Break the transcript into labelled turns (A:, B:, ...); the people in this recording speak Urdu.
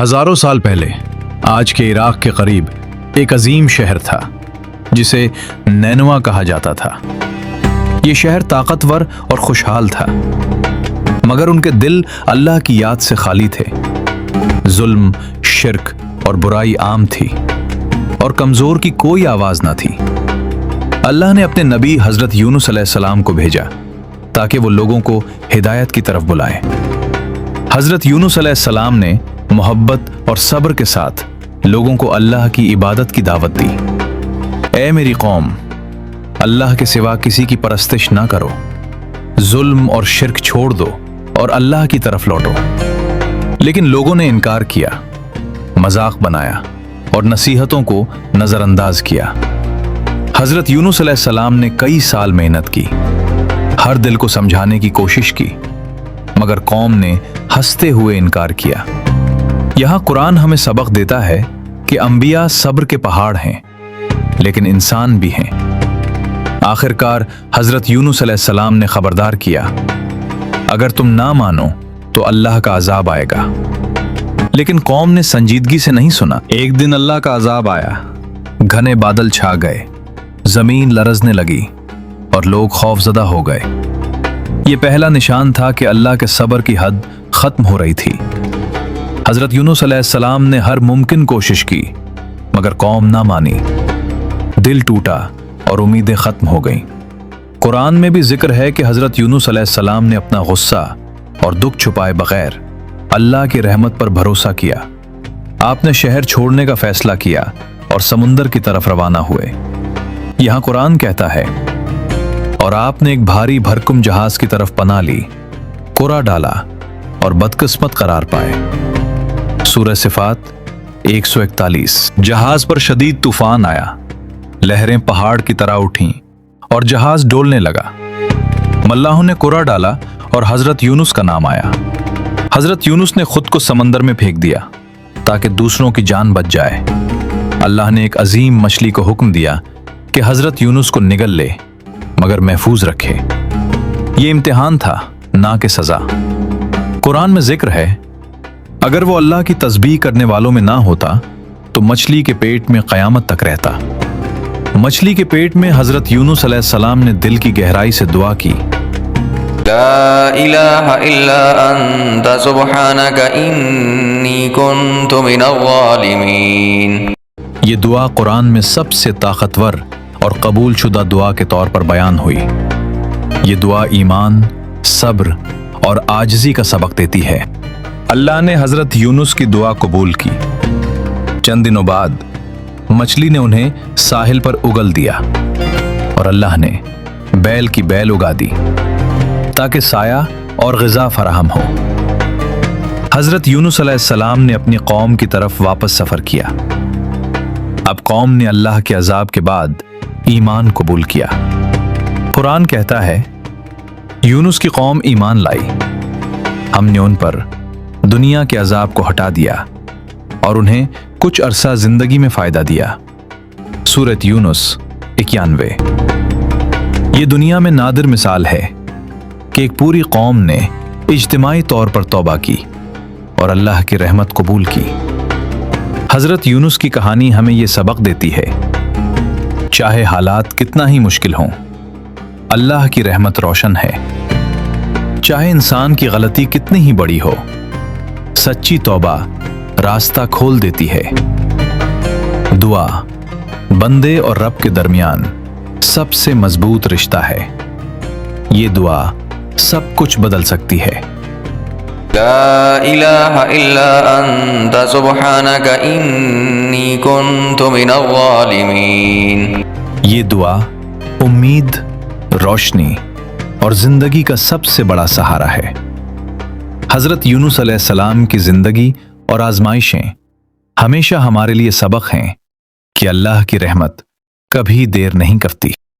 A: ہزاروں سال پہلے آج کے عراق کے قریب ایک عظیم شہر تھا جسے نینوا کہا جاتا تھا۔ یہ شہر طاقتور اور خوشحال تھا، مگر ان کے دل اللہ کی یاد سے خالی تھے۔ ظلم، شرک اور برائی عام تھی، اور کمزور کی کوئی آواز نہ تھی۔ اللہ نے اپنے نبی حضرت یونس علیہ السلام کو بھیجا تاکہ وہ لوگوں کو ہدایت کی طرف بلائے۔ حضرت یونس علیہ السلام نے محبت اور صبر کے ساتھ لوگوں کو اللہ کی عبادت کی دعوت دی۔ اے میری قوم، اللہ کے سوا کسی کی پرستش نہ کرو، ظلم اور شرک چھوڑ دو اور اللہ کی طرف لوٹو۔ لیکن لوگوں نے انکار کیا، مذاق بنایا اور نصیحتوں کو نظر انداز کیا۔ حضرت یونس علیہ السلام نے کئی سال محنت کی، ہر دل کو سمجھانے کی کوشش کی، مگر قوم نے ہنستے ہوئے انکار کیا۔ یہاں قرآن ہمیں سبق دیتا ہے کہ انبیاء صبر کے پہاڑ ہیں، لیکن انسان بھی ہیں۔ آخرکار حضرت یونس علیہ السلام نے خبردار کیا، اگر تم نہ مانو تو اللہ کا عذاب آئے گا۔ لیکن قوم نے سنجیدگی سے نہیں سنا۔ ایک دن اللہ کا عذاب آیا، گھنے بادل چھا گئے، زمین لرزنے لگی اور لوگ خوفزدہ ہو گئے۔ یہ پہلا نشان تھا کہ اللہ کے صبر کی حد ختم ہو رہی تھی۔ حضرت یونس علیہ السلام نے ہر ممکن کوشش کی، مگر قوم نہ مانی۔ دل ٹوٹا اور امیدیں ختم ہو گئیں۔ قرآن میں بھی ذکر ہے کہ حضرت یونس علیہ السلام نے اپنا غصہ اور دکھ چھپائے بغیر اللہ کی رحمت پر بھروسہ کیا۔ آپ نے شہر چھوڑنے کا فیصلہ کیا اور سمندر کی طرف روانہ ہوئے۔ یہاں قرآن کہتا ہے، اور آپ نے ایک بھاری بھرکم جہاز کی طرف پناہ لی، کوڑا ڈالا اور بدقسمت قرار پائے۔ سورہ صفات 141۔ جہاز پر شدید طوفان آیا، لہریں پہاڑ کی طرح اٹھیں اور جہاز ڈولنے لگا۔ ملاحوں نے کوڑا ڈالا اور حضرت یونس کا نام آیا۔ حضرت یونس نے خود کو سمندر میں پھینک دیا تاکہ دوسروں کی جان بچ جائے۔ اللہ نے ایک عظیم مچھلی کو حکم دیا کہ حضرت یونس کو نگل لے، مگر محفوظ رکھے۔ یہ امتحان تھا، نہ کہ سزا۔ قرآن میں ذکر ہے، اگر وہ اللہ کی تسبیح کرنے والوں میں نہ ہوتا تو مچھلی کے پیٹ میں قیامت تک رہتا۔ مچھلی کے پیٹ میں حضرت یونس علیہ السلام نے دل کی گہرائی سے دعا کی،
B: لا الہ الا انت سبحانک انی کنت من الظالمین۔
A: یہ دعا قرآن میں سب سے طاقتور اور قبول شدہ دعا کے طور پر بیان ہوئی۔ یہ دعا ایمان، صبر اور عاجزی کا سبق دیتی ہے۔ اللہ نے حضرت یونس کی دعا قبول کی۔ چند دنوں بعد مچھلی نے انہیں ساحل پر اگل دیا اور اللہ نے بیل کی بیل اگا دی تاکہ سایہ اور غذا فراہم ہو۔ حضرت یونس علیہ السلام نے اپنی قوم کی طرف واپس سفر کیا۔ اب قوم نے اللہ کے عذاب کے بعد ایمان قبول کیا۔ قرآن کہتا ہے، یونس کی قوم ایمان لائی، ہم نے ان پر دنیا کے عذاب کو ہٹا دیا اور انہیں کچھ عرصہ زندگی میں فائدہ دیا۔ سورۃ یونس 91۔ یہ دنیا میں نادر مثال ہے کہ ایک پوری قوم نے اجتماعی طور پر توبہ کی اور اللہ کی رحمت قبول کی۔ حضرت یونس کی کہانی ہمیں یہ سبق دیتی ہے، چاہے حالات کتنا ہی مشکل ہوں، اللہ کی رحمت روشن ہے۔ چاہے انسان کی غلطی کتنی ہی بڑی ہو، سچی توبہ راستہ کھول دیتی ہے۔ دعا بندے اور رب کے درمیان سب سے مضبوط رشتہ ہے۔ یہ دعا سب کچھ بدل سکتی ہے۔
B: لا الہ الا انت سبحانک انی کنت من الظالمین۔
A: یہ دعا امید، روشنی اور زندگی کا سب سے بڑا سہارا ہے۔ حضرت یونس علیہ السلام کی زندگی اور آزمائشیں ہمیشہ ہمارے لیے سبق ہیں کہ اللہ کی رحمت کبھی دیر نہیں کرتی۔